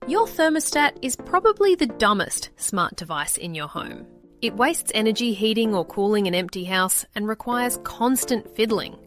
Your thermostat is probably the dumbest smart device in your home. It wastes energy heating or cooling an empty house and requires constant fiddling.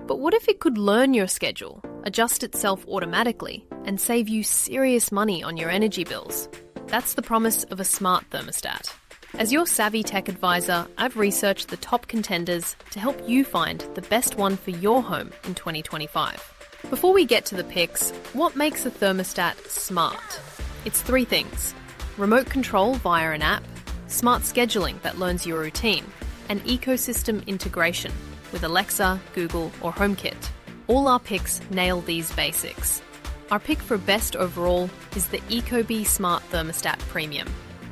But what if it could learn your schedule, adjust itself automatically, and save you serious money on your energy bills? That's the promise of a smart thermostat. As your savvy tech advisor, I've researched the top contenders to help you find the best one for your home in 2025. Before we get to the picks, what makes a thermostat smart? It's three things: remote control via an app, smart scheduling that learns your routine, and ecosystem integration with Alexa, Google, or HomeKit. All our picks nail these basics. Our pick for best overall is the Ecobee Smart Thermostat Premium.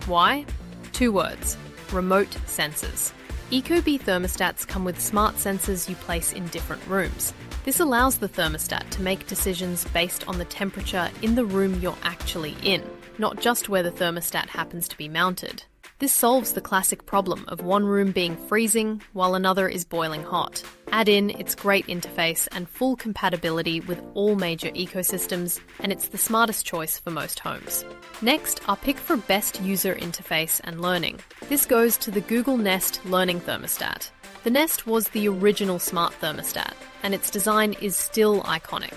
Why? 2 words: remote sensors. Ecobee thermostats come with smart sensors you place in different rooms. This allows the thermostat to make decisions based on the temperature in the room you're actually in, not just where the thermostat happens to be mounted. This solves the classic problem of one room being freezing while another is boiling hot. Add in its great interface and full compatibility with all major ecosystems, and it's the smartest choice for most homes. Next, our pick for best user interface and learning. This goes to the Google Nest Learning Thermostat. The Nest was the original smart thermostat, and its design is still iconic.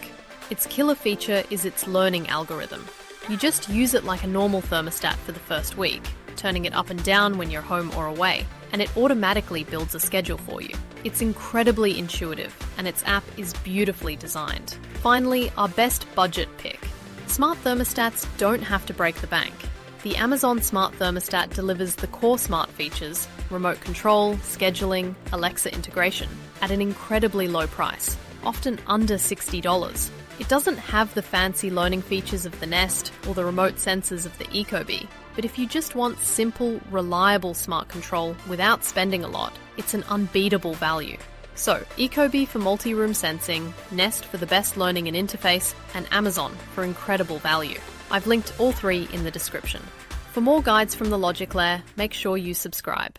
Its killer feature is its learning algorithm. You just use it like a normal thermostat for the first week, turning it up and down when you're home or away, and it automatically builds a schedule for you. It's incredibly intuitive, and its app is beautifully designed. Finally, our best budget pick. Smart thermostats don't have to break the bank. The Amazon Smart Thermostat delivers the core smart features: remote control, scheduling, Alexa integration, at an incredibly low price, often under $60. It doesn't have the fancy learning features of the Nest or the remote sensors of the Ecobee, but if you just want simple, reliable smart control without spending a lot, it's an unbeatable value. So, Ecobee for multi-room sensing, Nest for the best learning and interface, and Amazon for incredible value. I've linked all three in the description. For more guides from the Logic Lair, make sure you subscribe.